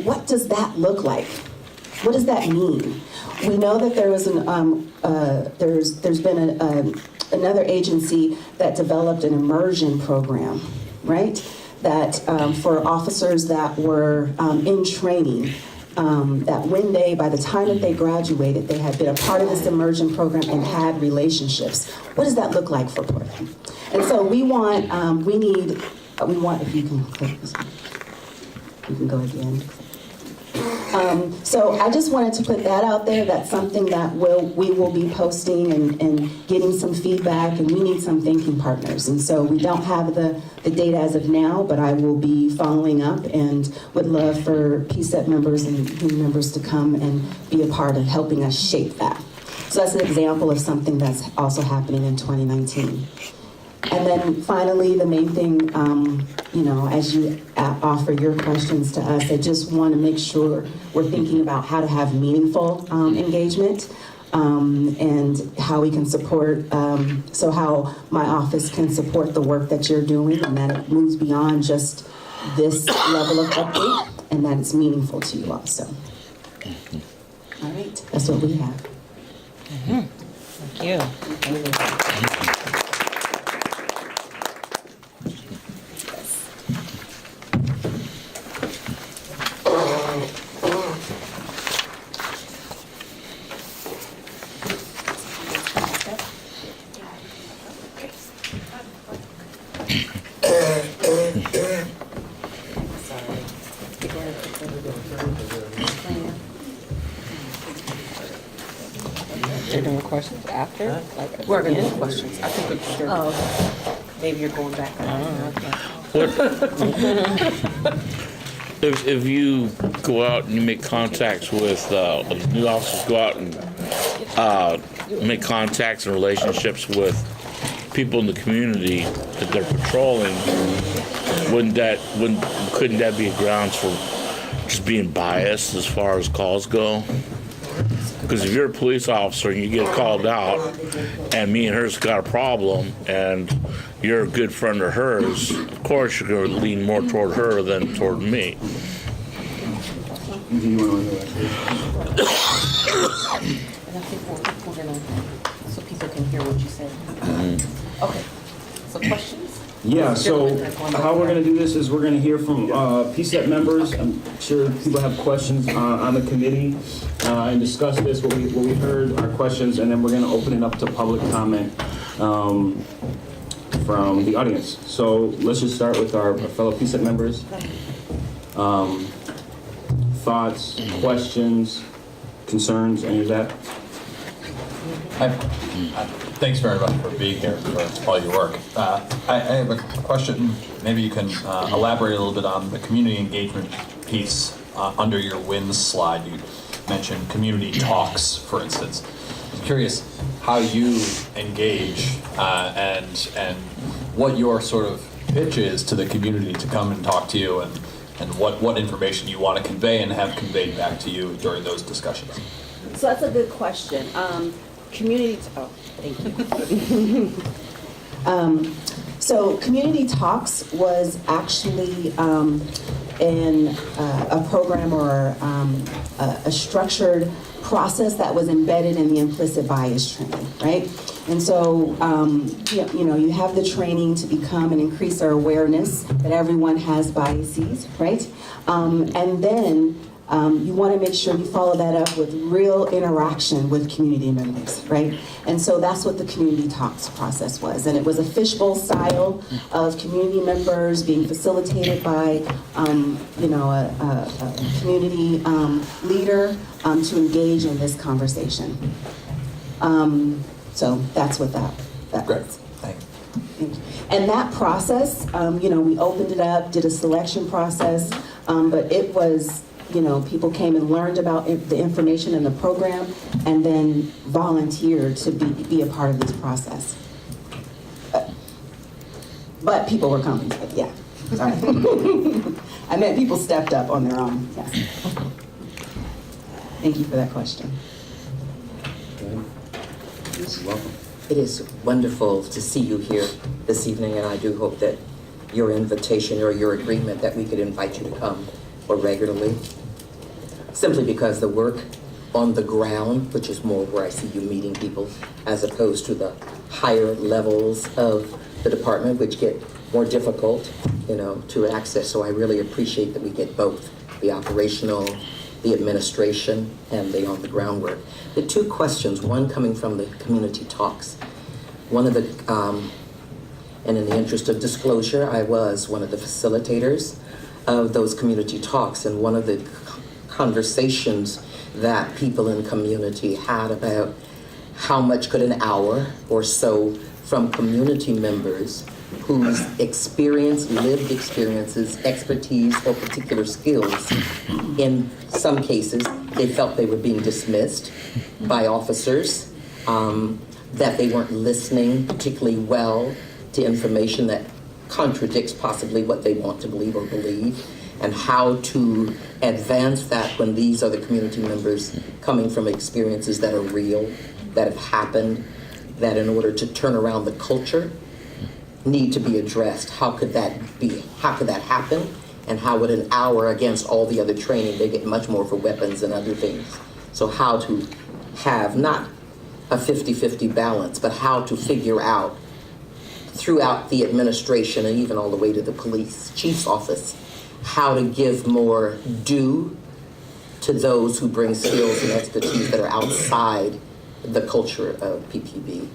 what does that look like? What does that mean? We know that there was there's been another agency that developed an immersion program, right? That for officers that were in training, that when by the time that they graduated, they had been a part of this immersion program and had relationships. What does that look like for Portland? And so we want, if you can click this one, you can go again. So I just wanted to put that out there. That's something that we will be posting and getting some feedback, and we need some thinking partners. And so we don't have the data as of now, but I will be following up and would love for PSEP members and community members to come and be a part of helping us shape that. So that's an example of something that's also happening in 2019. And then finally, the main thing, as you offer your questions to us, I just want to make sure we're thinking about how to have meaningful engagement and how we can support, so how my office can support the work that you're doing, and that it moves beyond just this level of update, and that it's meaningful to you also. All right, that's what we have. Mm-hmm. Thank you. You're doing questions after? Like, We're going to do questions. I think it's sure. oh, Maybe you're going back. If you go out and you make contacts with new officers, go out and make contacts and relationships with people in the community that they're patrolling, couldn't that be grounds for just being biased as far as calls go? Because if you're a police officer and you get called out and me and her's got a problem and you're a good friend of hers, of course you're going to lean more toward her than toward me. And I think we're going to, so people can hear what you said. Okay. So questions? Yeah, so how we're going to do this is we're going to hear from PSEP members. I'm sure people have questions on the committee and discuss this, what we heard, our questions, and then we're going to open it up to public comment from the audience. So let's just start with our fellow PSEP members. Thoughts, questions, concerns, any of that? Thanks very much for being here, for all your work. I have a question. Maybe you can elaborate a little bit on the community engagement piece under your wins slide. You mentioned community talks, for instance. I'm curious how you engage and what your sort of pitch is to the community to come and talk to you, and what information you want to convey and have conveyed back to you during those discussions. So that's a good question. Community, thank you. So Community Talks was actually a program or a structured process that was embedded in the implicit bias training, right? And so, you have the training to become and increase our awareness that everyone has biases, right? And then you want to make sure you follow that up with real interaction with community members, right? And so that's what the Community Talks process was. And it was a fishbowl style of community members being facilitated by, a community leader to engage in this conversation. So that's what that Great. was. Thank you. And that process, we opened it up, did a selection process, but it was, people came and learned about the information in the program and then volunteered to be a part of this process. But people were coming, yeah. Sorry. I meant people stepped up on their own, yes. Thank you for that question. Welcome. It is wonderful to see you here this evening, and I do hope that your invitation or your agreement that we could invite you to come more regularly simply because the work on the ground, which is more where I see you meeting people, as opposed to the higher levels of the department, which get more difficult, to access. So I really appreciate that we get both, the operational, the administration, and the on-the-ground work. The two questions, one coming from the community talks. One of the, and in the interest of disclosure, I was one of the facilitators of those community talks, and one of the conversations that people in the community had about how much could an hour or so from community members whose experience, lived experiences, expertise, or particular skills, in some cases, they felt they were being dismissed by officers, that they weren't listening particularly well to information that contradicts possibly what they want to believe or believe, and how to advance that when these are the community members coming from experiences that are real, that have happened, that in order to turn around the culture, need to be addressed. How could that be? How could that happen? And how would an hour against all the other training, they get much more for weapons and other things. So how to have not a 50-50 balance, but how to figure out throughout the administration and even all the way to the police chief's office, how to give more due to those who bring skills and expertise that are outside the culture of PPB.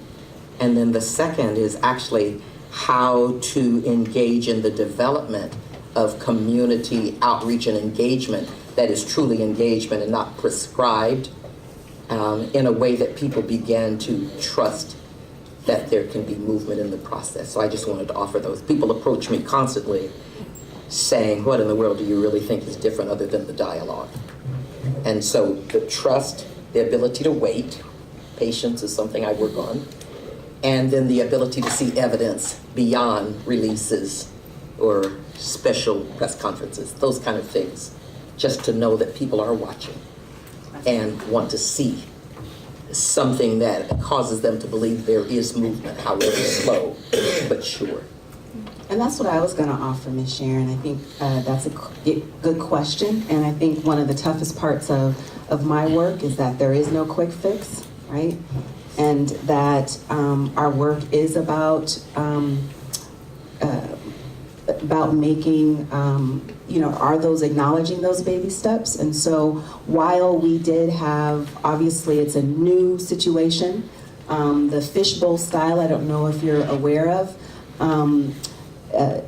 And then the second is actually how to engage in the development of community outreach and engagement that is truly engagement and not prescribed, in a way that people begin to trust that there can be movement in the process. So I just wanted to offer those. People approach me constantly saying, what in the world do you really think is different other than the dialogue? And so the trust, the ability to wait, patience is something I work on, and then the ability to see evidence beyond releases or special press conferences, those kind of things, just to know that people are watching and want to see something that causes them to believe there is movement, however slow but sure. And that's what I was going to offer, Ms. Sharon. I think that's a good question. And I think one of the toughest parts of my work is that there is no quick fix, right? And that our work is about making, are those acknowledging those baby steps. And so while we did have, obviously it's a new situation, the fishbowl style, I don't know if you're aware of,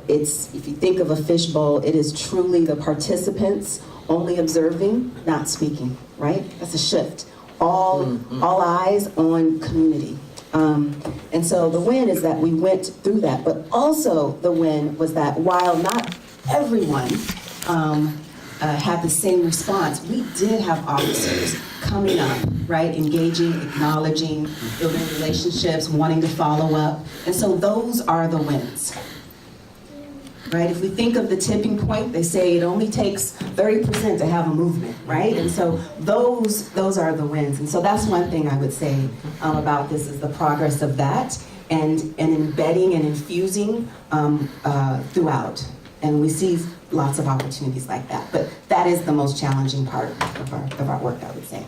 if you think of a fishbowl, it is truly the participants only observing, not speaking, right? That's a shift. All eyes on community. And so the win is that we went through that, but also the win was that while not everyone had the same response, we did have officers coming up, right? Engaging, acknowledging, building relationships, wanting to follow up. And so those are the wins. Right? If we think of the tipping point, they say it only takes 30% to have a movement, right? And so those are the wins. And so that's one thing I would say about this is the progress of that and embedding and infusing throughout. And we see lots of opportunities like that. But that is the most challenging part of our work, I would say.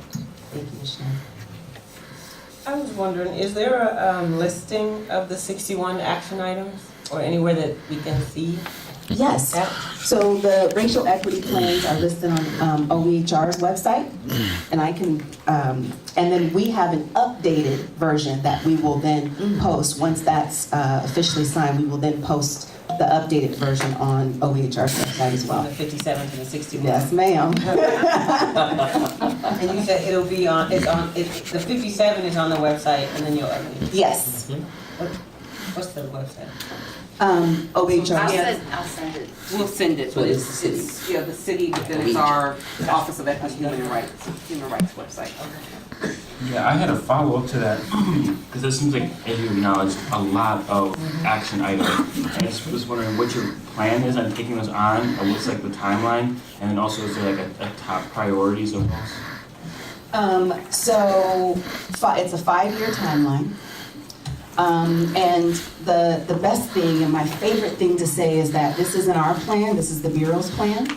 Thank you, Michelle. I was wondering, is there a listing of the 61 action items or anywhere that we can see? Yes. So the racial equity plans are listed on OEHR's website, and I can, and then we have an updated version that we will then post. Once that's officially signed, we will then post the updated version on OEHR's website as well. The 57 to the 61. Yes, ma'am. And you said it'll be on, the 57 is on the website and then you'll update it. Yes. What's the website? OEHR. I'll send it. We'll send it, but it's the city, but then it's our Office of Equity Human Rights website. Yeah, I had a follow-up to that, because it seems like, as you acknowledged, a lot of action items. I just was wondering what your plan is on taking those on, or what's like the timeline, and then also is there like a top priorities of those? So it's a 5-year timeline. And the best thing and my favorite thing to say is that this isn't our plan, this is the Bureau's plan,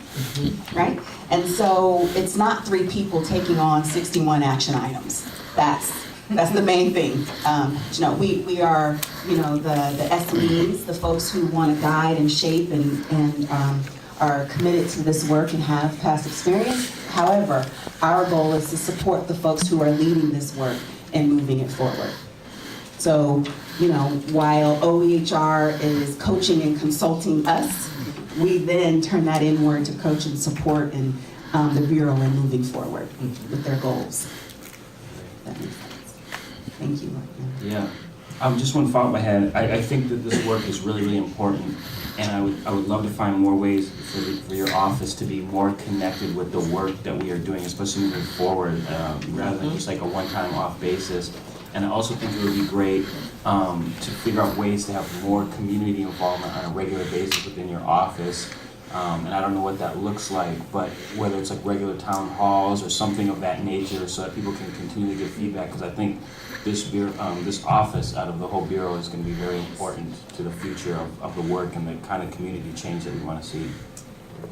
right? And so it's not 3 people taking on 61 action items. That's the main thing. We are, the SMEs, the folks who want to guide and shape and are committed to this work and have past experience. However, our goal is to support the folks who are leading this work and moving it forward. So, while OEHR is coaching and consulting us, we then turn that inward to coach and support and the Bureau in moving forward with their goals. That makes sense. Thank you. Yeah. Just one thought in my head. I think that this work is really, really important, and I would love to find more ways for your office to be more connected with the work that we are doing, especially moving forward, rather than just like a one-time off basis. And I also think it would be great to figure out ways to have more community involvement on a regular basis within your office. And I don't know what that looks like, but whether it's like regular town halls or something of that nature, so that people can continue to get feedback. Because I think this office out of the whole bureau is going to be very important to the future of the work and the kind of community change that we want to see.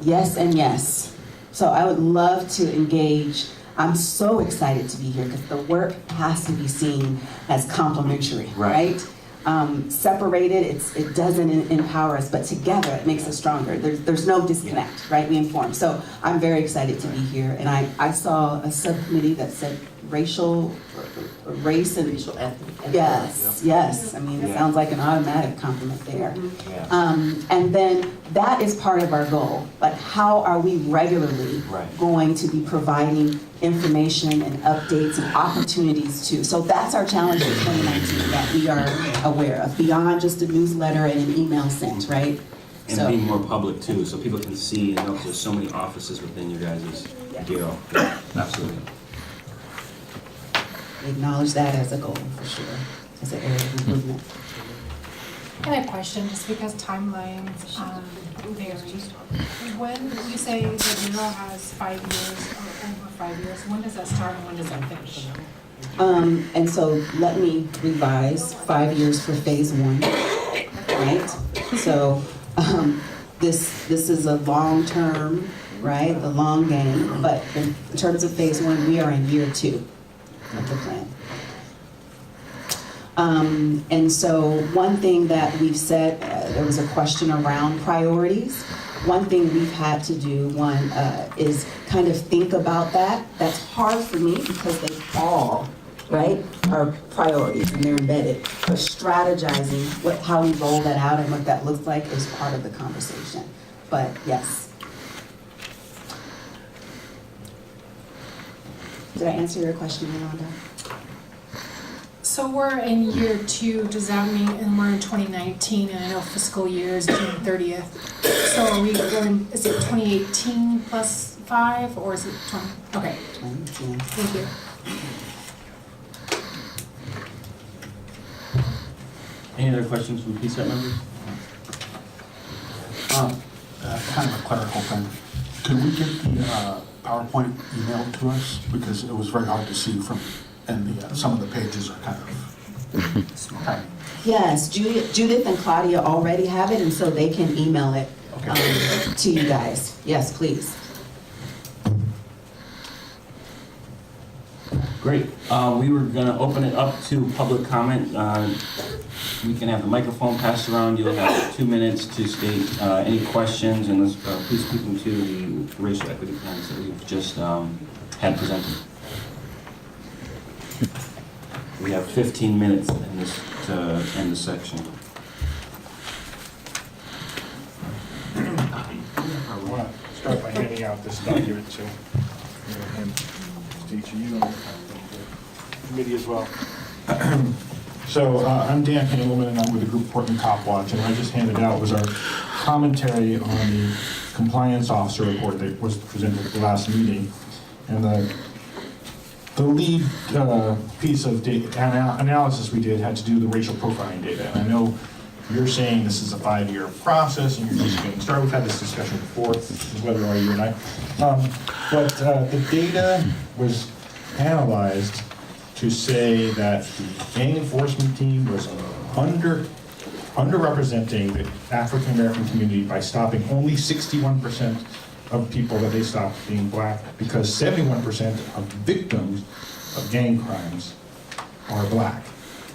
Yes and yes. So I would love to engage. I'm so excited to be here because the work has to be seen as complementary, right? Separated, it doesn't empower us, but together it makes us stronger. There's no disconnect, right? We inform. So I'm very excited to be here, and I saw a subcommittee that said race and racial ethnic. Yes. I mean, it sounds like an automatic compliment there. And then that is part of our goal. Like, how are we regularly going to be providing information and updates and opportunities to? So that's our challenge in 2019 that we are aware of, beyond just a newsletter and an email sent, right? And being more public too, so people can see and know there's so many offices within your guys' bureau. Absolutely. Acknowledge that as a goal for sure, as an area of improvement. I have a question, just because timelines vary. When you say the bureau has 5 years or over 5 years, when does that start and when does that finish? And so let me revise 5 years for phase 1, right? So this is a long term, right? The long game, but in terms of phase 1, we are in year 2 of the plan. And so one thing that we've said, there was a question around priorities. One thing we've had to do, is kind of think about that. That's hard for me because they all, right, are priorities and they're embedded. But strategizing how we roll that out and what that looks like is part of the conversation. But yes. Did I answer your question, Yolanda? So we're in year 2, does that mean, and we're in 2019, and I know fiscal year is June 30th. So are we going, is it 2018 plus 5, or is it 20? Okay. 2018. Thank you. Any other questions from PSET members? Kind of a clerical thing. Could we get the PowerPoint emailed to us? Because it was very hard to see and some of the pages are kind of tiny. Yes, Judith and Claudia already have it, and so they can email it to you guys. Yes, please. Great. We were going to open it up to public comment. We can have the microphone passed around. You'll have 2 minutes to state any questions, and please keep them to the racial equity plans that we've just had presented. We have 15 minutes in this to end the section. I want to start by handing out this document to him, teacher, you know, the committee as well. So I'm Dan Engelman, and I'm with the group Portland Cop Watch, and what I just handed out was our commentary on the compliance officer report that was presented at the last meeting. And the lead piece of data analysis we did had to do the racial profiling data. And I know you're saying this is a 5-year process and you're just getting started. We've had this discussion before, whether or you and I. But the data was analyzed to say that the gang enforcement team was underrepresenting the African American community by stopping only 61% of people that they stop being black, because 71% of victims of gang crimes are black.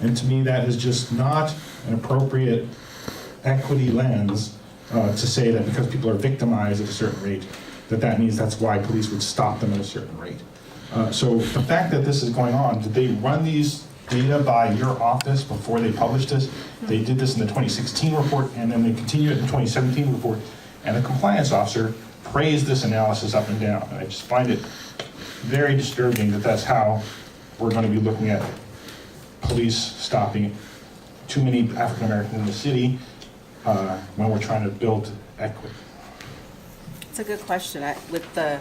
And to me, that is just not an appropriate equity lens to say that because people are victimized at a certain rate, that means that's why police would stop them at a certain rate. So the fact that this is going on, did they run these data by your office before they published this? They did this in the 2016 report, and then they continued it in the 2017 report, and the compliance officer praised this analysis up and down. And I just find it very disturbing that that's how we're going to be looking at police stopping too many African Americans in the city when we're trying to build equity. It's a good question. With the